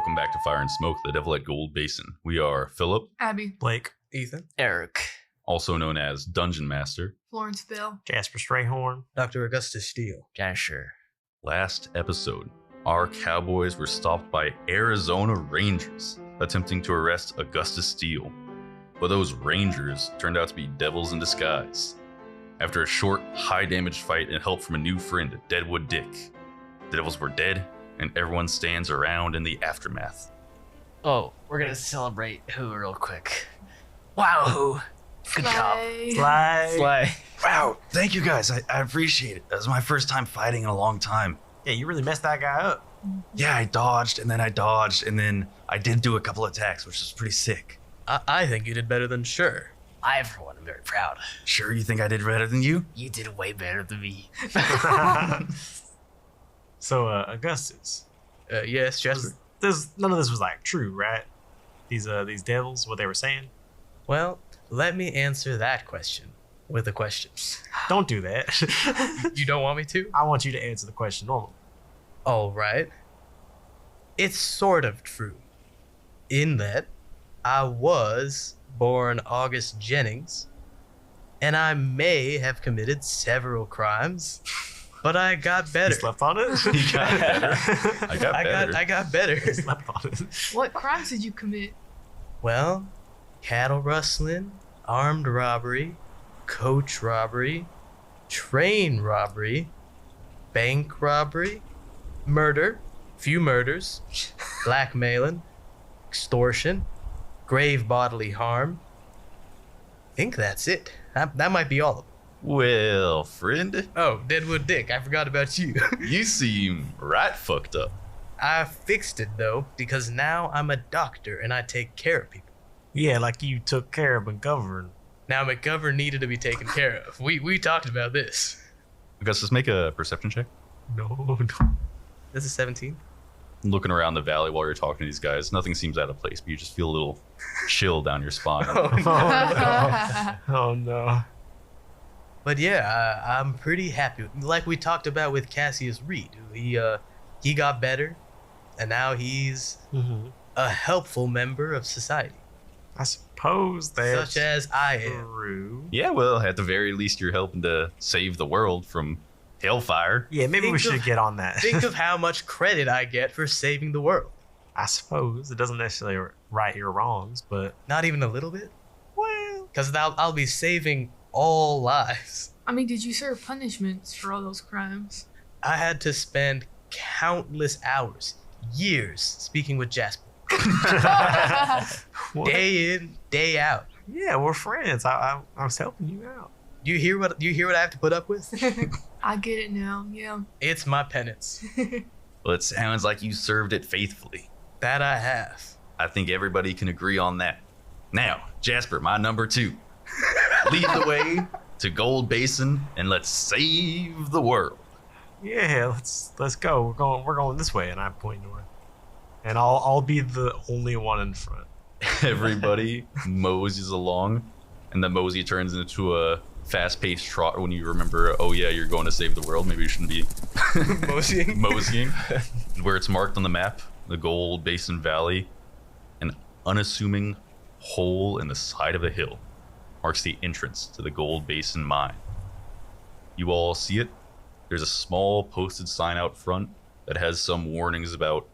Welcome back to Fire and Smoke, the Devil at Gold Basin. We are Philip, Abby, Blake, Ethan, Eric, also known as Dungeon Master. Florence Bill, Jasper Strayhorn, Dr. Augustus Steele. Jasher. Last episode, our cowboys were stopped by Arizona Rangers attempting to arrest Augustus Steele. But those Rangers turned out to be devils in disguise. After a short, high-damage fight and help from a new friend, Deadwood Dick, the devils were dead, and everyone stands around in the aftermath. Oh, we're gonna celebrate who real quick. Wow, who? Good job. Slay. Wow, thank you guys. I appreciate it. That was my first time fighting in a long time. Yeah, you really messed that guy up. Yeah, I dodged, and then I did do a couple attacks, which was pretty sick. I think you did better than Sure. I, for one, am very proud. Sure, you think I did better than you? You did way better than me. So, Augustus, Yes, Jasper. none of this was like true, right? These devils, what they were saying. Well, let me answer that question with a question. Don't do that. You don't want me to? I want you to answer the question normally. All right. It's sort of true, in that I was born August Jennings, and I may have committed several crimes, but I got better. You slept on it. You got better. I got better. You slept on it. What crimes did you commit? Well, cattle rustling, armed robbery, coach robbery, train robbery, bank robbery, murder, few murders, blackmailing, extortion, grave bodily harm. I think that's it. That might be all of them. Well, friend, Oh, Deadwood Dick, I forgot about you. you seem right fucked up. I fixed it though, because now I'm a doctor and I take care of people. Yeah, like you took care of McGovern. Now McGovern needed to be taken care of. We talked about this. Augustus, make a perception check. No. This is 17. Looking around the valley while you're talking to these guys, nothing seems out of place, but you just feel a little chill down your spine. Oh no. But yeah, I'm pretty happy. Like we talked about with Cassius Reed, he got better, and now he's a helpful member of society, I suppose that's such as I am. true. Yeah, well, at the very least, you're helping to save the world from hellfire. Yeah, maybe we Think should of- get on that. Think of how much credit I get for saving the world. I suppose it doesn't necessarily right your wrongs, but Not even a little bit, well, because I'll be saving all lives. I mean, did you serve punishments for all those crimes? I had to spend countless hours, years, speaking with Jasper, what? day in, day out. Yeah, we're friends. I was helping you out. You hear what I have to put up with? I get it now, yeah. It's my penance. Well, it sounds like you served it faithfully. That I have. I think everybody can agree on that. Now, Jasper, my number 2. Lead the way to Gold Basin and let's save the world. Yeah, let's go. We're going this way, and I point north. And I'll be the only one in front. Everybody moseys along, and the mosey turns into a fast-paced trot when you remember, oh yeah, you're going to save the world. Maybe you shouldn't be Moseying? moseying. Where it's marked on the map, the Gold Basin Valley, an unassuming hole in the side of a hill marks the entrance to the Gold Basin mine. You all see it. There's a small posted sign out front that has some warnings about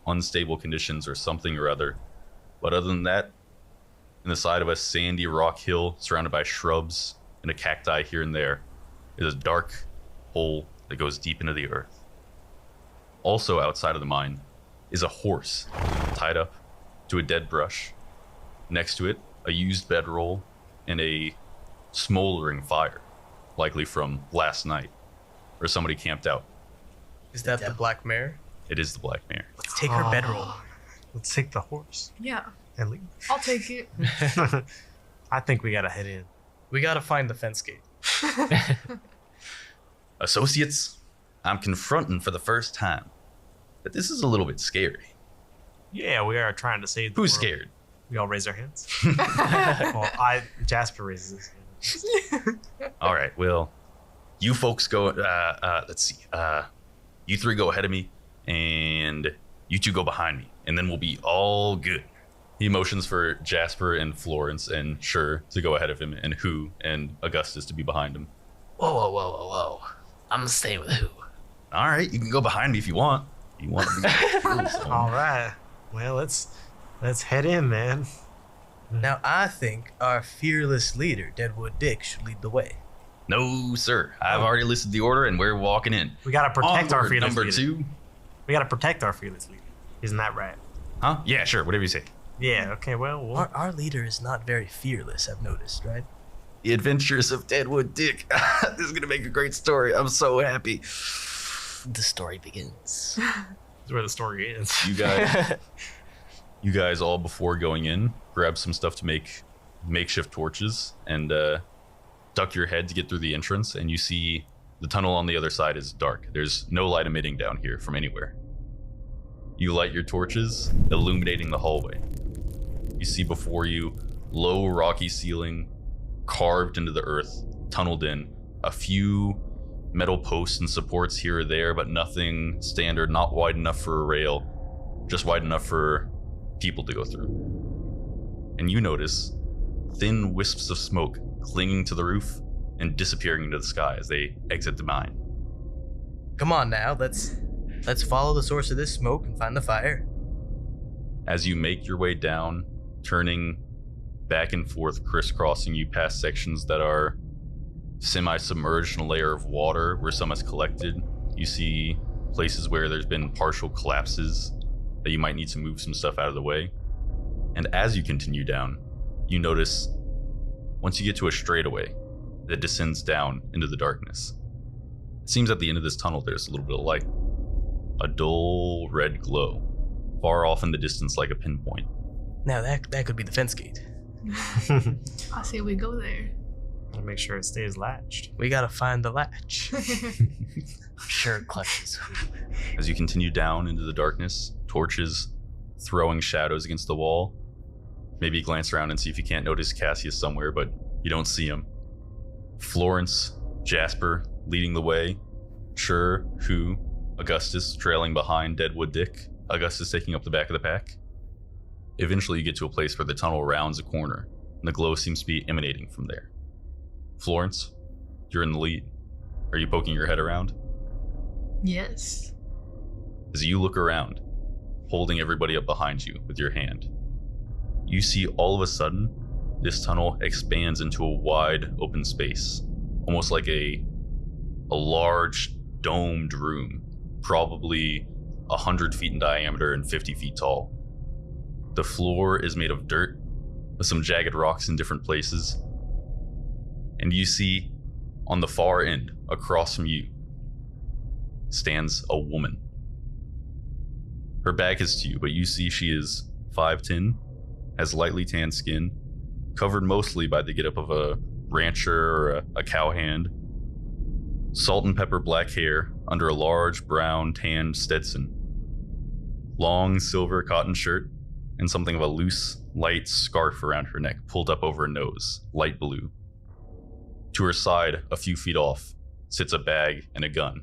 unstable conditions or something or other. But other than that, in the side of a sandy rock hill surrounded by shrubs and a cacti here and there is a dark hole that goes deep into the earth. Also outside of the mine is a horse tied up to a dead brush. Next to it, a used bedroll and a smoldering fire, likely from last night, where somebody camped out. Is that the Black Mare? It is the Black Mare. Let's take her bedroll. Let's take the horse Yeah, and leave. I'll take it. I think we gotta head in. We gotta find the fence gate. Associates, I'm confronting for the first time that this is a little bit scary. Yeah, we are trying to save the Who's world. scared? We all raise our hands. Well, Jasper raises his hand. All right, well, you folks go, let's see, you 3 go ahead of me, and you 2 go behind me. and then we'll be all good. He motions for Jasper and Florence and Sure to go ahead of him, and Who and Augustus to be behind him. Whoa. I'm gonna stay with Who. All right, you can go behind me if you want. You want to be All right. Well, let's head in, man. Now, I think our fearless leader, Deadwood Dick, should lead the way. No, sir. I've already listed the order, and we're walking in. We gotta protect our fearless number leader. 2. We gotta protect our fearless leader. Isn't that right? Huh? Yeah, sure. Whatever you say. Yeah. Okay. Well. Our leader is not very fearless, I've noticed, right? The Adventures of Deadwood Dick. This is gonna make a great story. I'm so happy. The story begins. That's where the story is. You guys all, before going in, grab some stuff to make makeshift torches and duck your head to get through the entrance, and you see the tunnel on the other side is dark. There's no light emitting down here from anywhere. You light your torches, illuminating the hallway. You see before you low rocky ceiling, carved into the earth, tunneled in, a few metal posts and supports here or there, but nothing standard, not wide enough for a rail, just wide enough for people to go through. And you notice thin wisps of smoke clinging to the roof and disappearing into the sky as they exit the mine. Come on now, let's follow the source of this smoke and find the fire. As you make your way down, turning back and forth, crisscrossing, you pass sections that are semi-submerged in a layer of water where some has collected. You see places where there's been partial collapses that you might need to move some stuff out of the way. And as you continue down, you notice once you get to a straightaway that descends down into the darkness. It seems at the end of this tunnel there's a little bit of light. A dull red glow, far off in the distance like a pinpoint. Now that could be the fence gate. I say we go there. I'll make sure it stays latched. We gotta find the latch. Sure clutches Who. As you continue down into the darkness, torches throwing shadows against the wall. Maybe glance around and see if you can't notice Cassius somewhere, but you don't see him. Florence, Jasper leading the way. Sure, Who, Augustus trailing behind Deadwood Dick. Augustus taking up the back of the pack. Eventually you get to a place where the tunnel rounds a corner, and the glow seems to be emanating from there. Florence, you're in the lead. Are you poking your head around? Yes. As you look around, holding everybody up behind you with your hand, you see all of a sudden this tunnel expands into a wide open space, almost like a large domed room, probably 100 feet in diameter and 50 feet tall. The floor is made of dirt with some jagged rocks in different places. And you see on the far end, across from you, stands a woman. Her back is to you, but you see she is 5'10", has lightly tanned skin, covered mostly by the getup of a rancher or a cowhand. Salt and pepper black hair under a large brown tanned Stetson. Long silver cotton shirt and something of a loose, light scarf around her neck pulled up over her nose, light blue. To her side, a few feet off, sits a bag and a gun.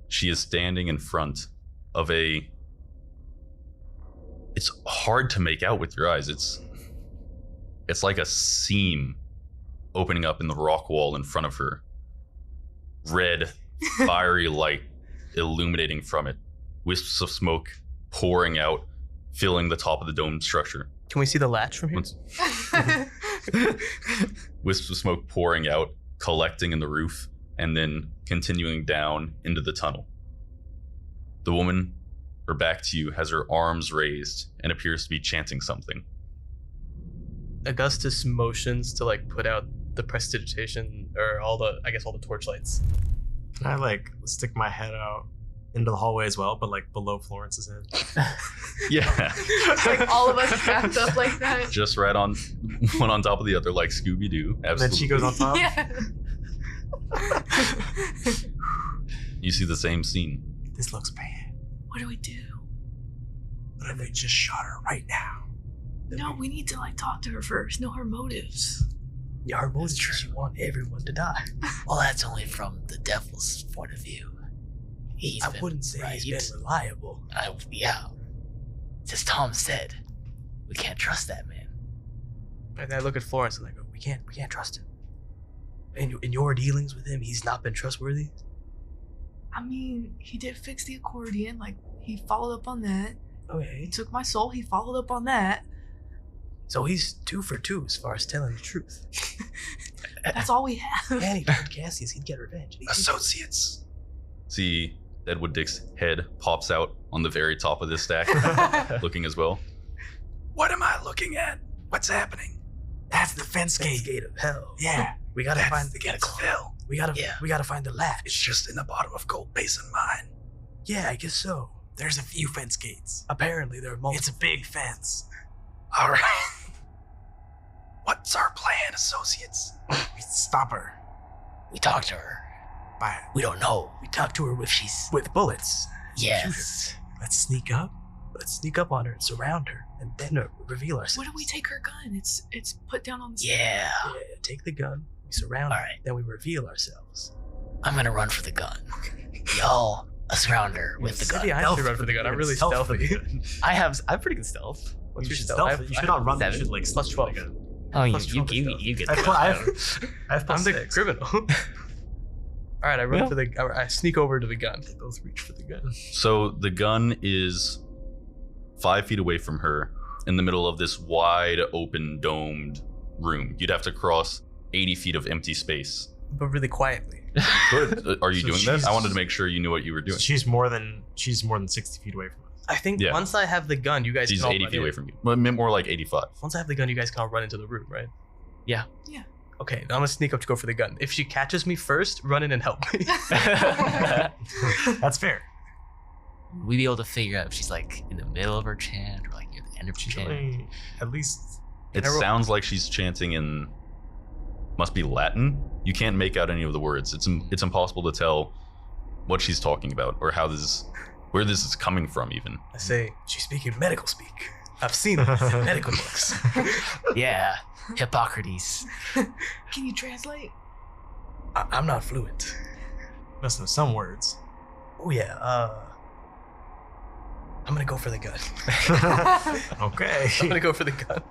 She is standing in front of a... It's hard to make out with your eyes. It's like a seam opening up in the rock wall in front of her. Red, fiery light illuminating from it. Wisps of smoke pouring out, filling the top of the dome structure. Can we see the latch from here? Wisps of smoke pouring out, collecting in the roof, and then continuing down into the tunnel. The woman, her back to you, has her arms raised and appears to be chanting something. Augustus motions to put out the prestidigitation or all the torchlights. Can I stick my head out into the hallway as well, but below Florence's head? Yeah. Like all of us stacked up like that. Just right on, one on top of the other, like Scooby-Doo. Absolutely. And then she goes on top? Yeah. You see the same scene. This looks bad. What do we do? What if we just shot her right now? No, we need to talk to her first. Know her motives. Yeah, our motive is you want everyone to die. Well, that's only from the devil's point of view. I wouldn't say he's been reliable. Yeah. As Tom said, we can't trust that man. And I look at Florence and I go, we can't trust him. In your dealings with him, he's not been trustworthy. I mean, he did fix the accordion. Like, he followed up on that. Okay. He took my soul. He followed up on that. So he's 2 for 2 as far as telling the truth. That's all we have. And he told Cassius he'd get revenge. Associates. See, Deadwood Dick's head pops out on the very top of this stack, looking as well. What am I looking at? What's happening? That's the fence Fence gate. gate of hell. Yeah. We gotta find the gates of hell. We gotta find the latch. It's just in the bottom of Gold Basin Mine. Yeah, I guess so. There's a few fence gates. Apparently there are multiple. It's a big fence. All right. What's our plan, associates? We stop her. We talked to her. By We don't know. We talk to her with She's with bullets. yes. Let's sneak up. Let's sneak up on her and surround her, and then reveal ourselves. What do we take her gun? It's put down on the Yeah. Yeah, take the gun. We surround her. Alright. Then we reveal ourselves. I'm gonna run for the gun. Y'all surround her with the gun. Maybe I should run for the gun. I'm really stealthy. I'm pretty good stealth. What's You your should stealth? stealth. You should not run. You 7. should like Plus sneak 12. the gun. Oh, you Plus 12 is you get I the have gun. I have plus I'm the 6. criminal. All right, I run Yeah. for the. I sneak over to the gun. They both reach for the gun. So the gun is 5 feet away from her in the middle of this wide open domed room. You'd have to cross 80 feet of empty space. But really quietly. Good. Are you So doing that? she's- I wanted to make sure you knew what you were doing. She's more than 60 feet away from us. I think Yeah. once I have the gun, you guys She's can all 80 run feet in. away from you. Well, more like 85. Once I have the gun, you guys can all run into the room, right? Yeah. Yeah. Okay, now I'm gonna sneak up to go for the gun. If she catches me first, run in and help me. That's fair. We'd be able to figure out if she's like in the middle of her chant or like near the end of her She's chant. only at least. It I roll- sounds like she's chanting in must be Latin. You can't make out any of the words. It's impossible to tell what she's talking about or where this is coming from even. I say, she's speaking medical speak. I've seen it in medical books. Yeah, Hippocrates. Can you translate? I'm not fluent. Must know some words. Oh yeah, I'm gonna go for the gun. Okay. I'm gonna go for the gun.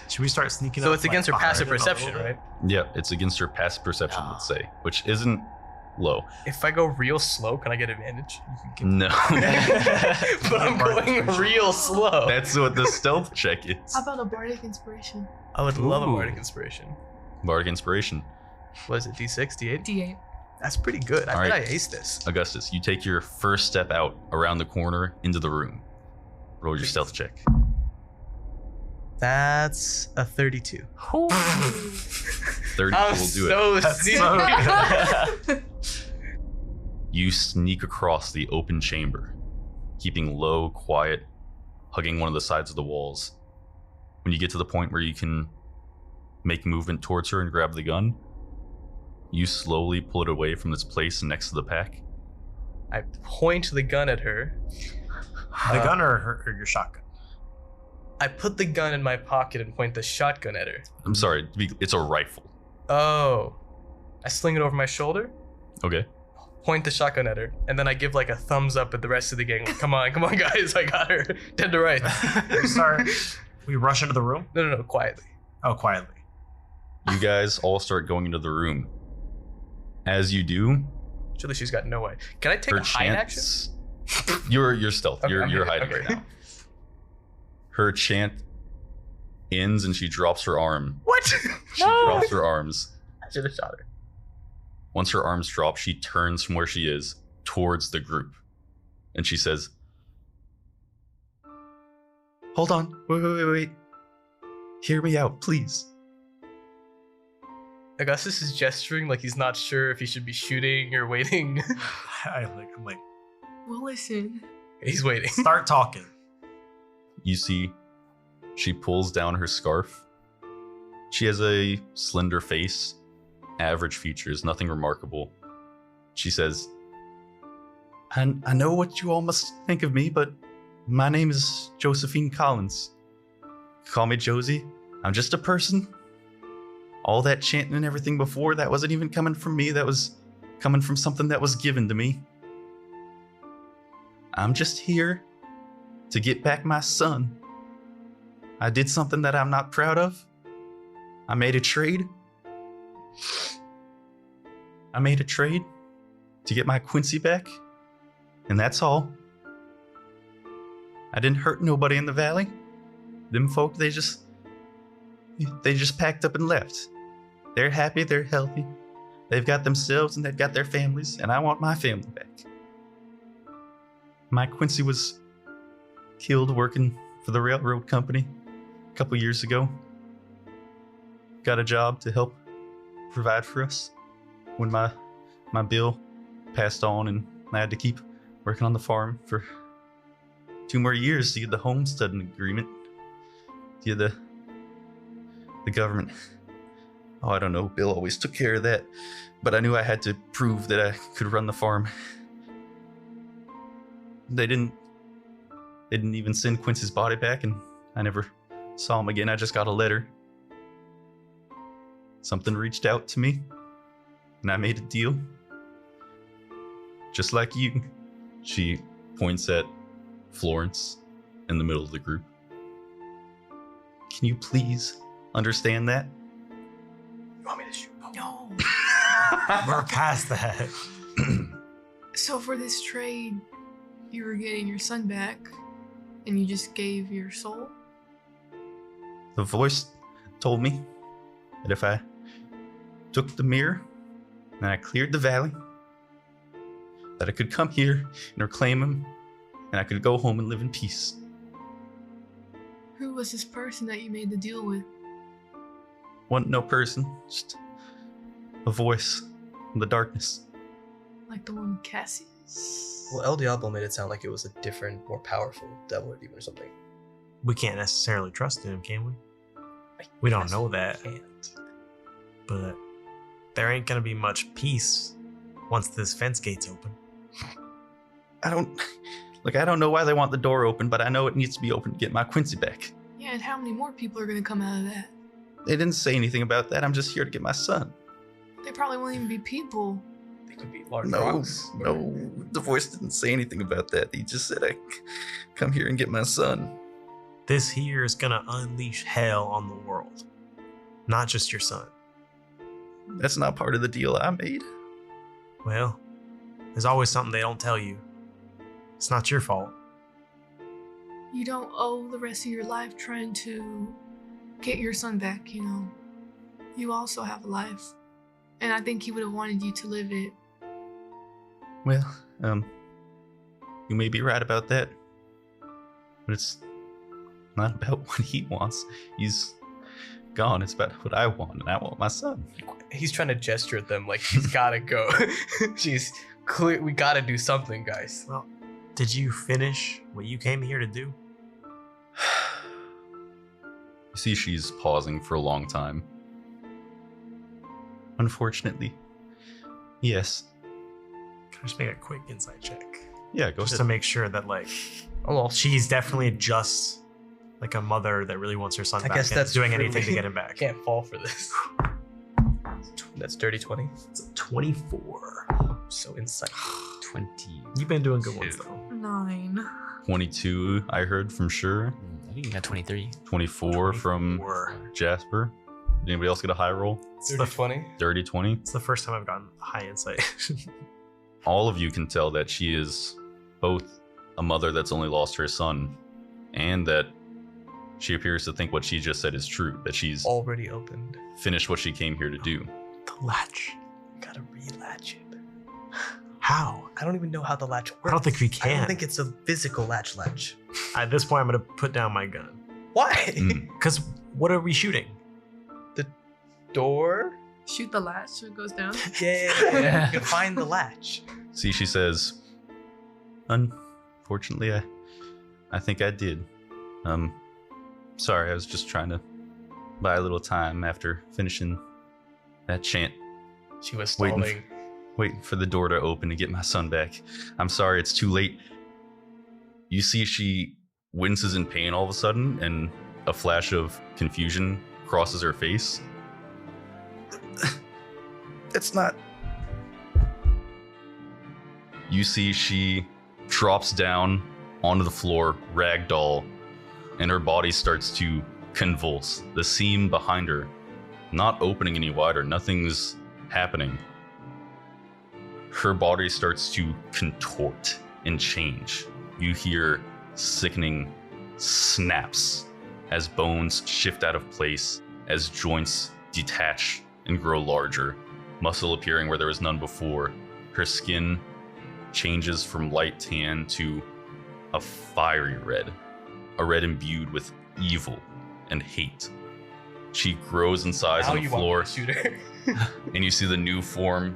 Should we start sneaking So up, it's against her like, passive behind it a perception, little right? Yeah, it's against her passive perception, No. let's say, which isn't low. If I go real slow, can I get advantage? No. But I'm going real slow. That's what the stealth check is. How about a bardic inspiration? I would love a Ooh. bardic inspiration. Bardic inspiration. What is it, D6, D8? D8. That's pretty good. I All bet right. I aced this. Augustus, you take your first step out around the corner into the room. Roll your stealth check. That's a 32. 30 I'm will do it. so That's sneaky. so You sneak across the open chamber, keeping low, quiet, hugging one of the sides of the walls. When you get to the point where you can make movement towards her and grab the gun, you slowly pull it away from its place next to the pack. I point the gun at her. The gun or your shotgun? I put the gun in my pocket and point the shotgun at her. I'm sorry, it's a rifle. Oh. I sling it over my shoulder, Okay. point the shotgun at her, and then I give like a thumbs up at the rest of the gang. Come on, guys, I got her. Dead to rights. We rush into the room? No, quietly. Oh, quietly. You guys all start going into the room. As you do, Surely she's got no way. Can I take her a hide action? chants. You're stealth. Okay, you're I'm hiding okay. right now. Her chant ends and she drops her arm. What? She drops her arms. I should have shot her. Once her arms drop, she turns from where she is towards the group. And she says, "Hold on. Wait. Hear me out, please." Augustus is gesturing like he's not sure if he should be shooting or waiting. I'm like, Well, listen. He's waiting. start talking. You see, she pulls down her scarf. She has a slender face, average features, nothing remarkable. She says, I know what you all must think of me, but my name is Josephine Collins. Call me Josie. I'm just a person. All that chanting and everything before, that wasn't even coming from me. That was coming from something that was given to me. I'm just here to get back my son. I did something that I'm not proud of. I made a trade. To get my Quincy back. And that's all. I didn't hurt nobody in the valley. Them folk, they just packed up and left. They're happy, they're healthy. They've got themselves and they've got their families, and I want my family back. My Quincy was killed working for the railroad company a couple years ago. Got a job to help provide for us when my bill passed on, and I had to keep working on the farm for 2 more years to get the homesteading agreement. To get the government. Oh, I don't know. Bill always took care of that, but I knew I had to prove that I could run the farm. They didn't even send Quincy's body back, and I never saw him again. I just got a letter. Something reached out to me, and I made a deal. Just like you. She points at Florence in the middle of the group. Can you please understand that? You want me to shoot? No. We're past that. So for this trade, you were getting your son back, and you just gave your soul? The voice told me that if I took the mirror and I cleared the valley, that I could come here and reclaim him, and I could go home and live in peace. Who was this person that you made the deal with? Wasn't no person, just a voice in the darkness. Like the one with Cassius? Well, El Diablo made it sound like it was a different, more powerful devil or demon or something. We can't necessarily trust him, can we? We don't know that. Can't. But there ain't gonna be much peace once this fence gate's open. I don't know why they want the door open, but I know it needs to be open to get my Quincy back. Yeah, and how many more people are gonna come out of that? They didn't say anything about that. I'm just here to get my son. They probably won't even be people. They could be large No, rocks. no, the voice didn't say anything about that. He just said I come here and get my son. This here is gonna unleash hell on the world. Not just your son. That's not part of the deal I made. Well, there's always something they don't tell you. It's not your fault. You don't owe the rest of your life trying to get your son back, you know. You also have a life. And I think he would have wanted you to live it. Well, you may be right about that. But it's not about what he wants. He's gone. It's about what I want, and I want my son. He's trying to gesture at them like he's gotta go. She's clear. We gotta do something, guys. Well, did you finish what you came here to do? You see she's pausing for a long time. Unfortunately, yes. Can I just make a quick insight check? Yeah, go Just ahead. to make sure that, like, Oh, she's definitely just like a mother that really wants her son I back. guess and that's is doing true. anything to get him back. Can't fall for this. That's dirty 20. It's a 24. So insight. 20. You've been doing good ones, though. 9. 22, I heard from Sure. I think you got 23. 24 from 24. Jasper. Did anybody else get a high roll? It's Dirty the, 20. Dirty 20. it's the first time I've gotten high insight. All of you can tell that she is both a mother that's only lost her son, and that she appears to think what she just said is true, that she's Already opened. finished what she came here to do. The latch. Gotta relatch it. How? I don't even know how the latch works. I don't think we I can. don't think it's a physical latch. At this point, I'm going to put down my gun. Why? Mm. Because what are we shooting? The door? Shoot the latch so it goes down. Yeah. You can find the latch. See, she says, unfortunately, I think I did. Sorry, I was just trying to buy a little time after finishing that chant, She was Waiting stalling. waiting for the door to open to get my son back. I'm sorry, it's too late. You see she winces in pain all of a sudden, and a flash of confusion crosses her face. It's not... You see she drops down onto the floor, ragdoll, and her body starts to convulse. The seam behind her not opening any wider, nothing's happening. Her body starts to contort and change. You hear sickening snaps as bones shift out of place, as joints detach and grow larger, muscle appearing where there was none before. Her skin changes from light tan to a fiery red, a red imbued with evil and hate. She grows in size on the floor, and you see the new form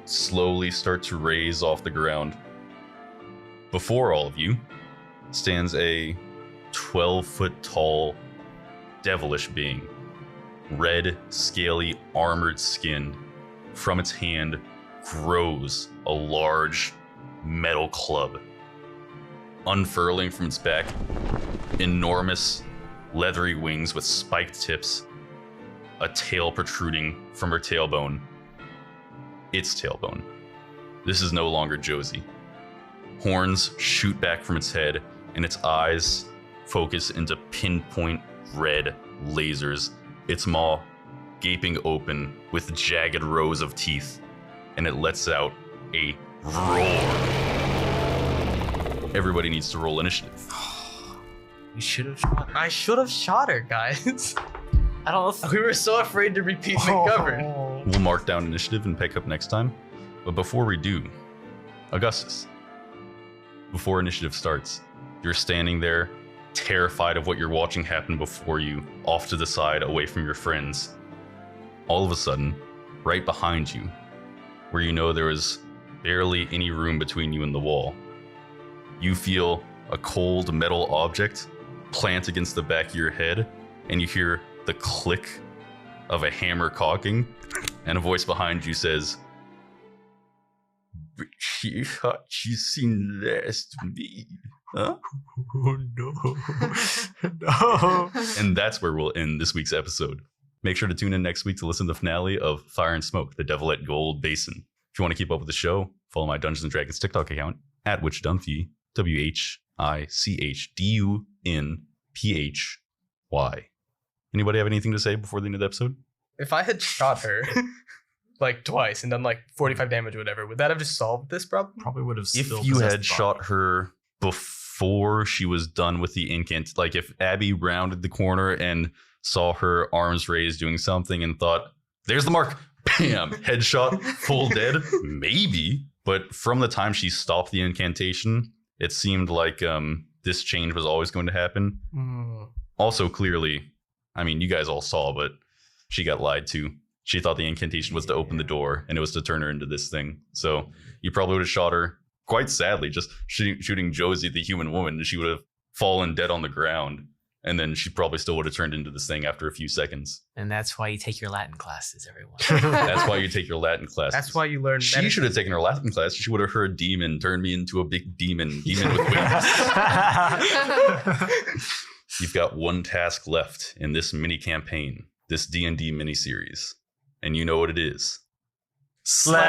slowly start to raise off the ground. Before all of you stands a 12-foot tall, devilish being. Red, scaly, armored skin. From its hand grows a large metal club. Unfurling from its back, enormous leathery wings with spiked tips, a tail protruding from her tailbone. Its tailbone. This is no longer Josie. Horns shoot back from its head, and its eyes focus into pinpoint red lasers. Its maw gaping open with jagged rows of teeth, and it lets out a roar. Everybody needs to roll initiative. You should have shot her. I should have shot her, guys. I don't know if We were so afraid to repeat McGovern. We'll mark down initiative and pick up next time. But before we do, Augustus, before initiative starts, you're standing there, terrified of what you're watching happen before you, off to the side, away from your friends. All of a sudden, right behind you, where you know there was barely any room between you and the wall, you feel a cold metal object plant against the back of your head, and you hear the click of a hammer caulking, and a voice behind you says, "She thought she seen last me, huh?" Oh no. No. And that's where we'll end this week's episode. Make sure to tune in next week to listen to the finale of Fire and Smoke, The Devil at Gold Basin. If you want to keep up with the show, follow my Dungeons & Dragons TikTok account, at WitchDunphy, WHICHDUNPHY. Anybody have anything to say before the end of the episode? If I had shot her like twice and done like 45 damage or whatever, would that have just solved this problem? Probably would have If still you possessed had the shot body. her before she was done with the incant, like if Abby rounded the corner and saw her arms raised doing something and thought, "There's the mark," bam, headshot, full dead, maybe. But from the time she stopped the incantation, it seemed like this change was always going to happen. Also, clearly, I mean, you guys all saw, but she got lied to. She thought the incantation was to open the door, and it was to turn her into this thing. So you probably would have shot her, quite sadly, just shooting Josie, the human woman, and she would have fallen dead on the ground. And then she probably still would have turned into this thing after a few seconds. And that's why you take your Latin classes, everyone. That's why you take your Latin class. That's why you learn She medicine. should have taken her Latin class. She would have heard demon turn me into a big demon with wings. You've got one task left in this mini campaign, this D&D mini series, and you know what it is. Slay!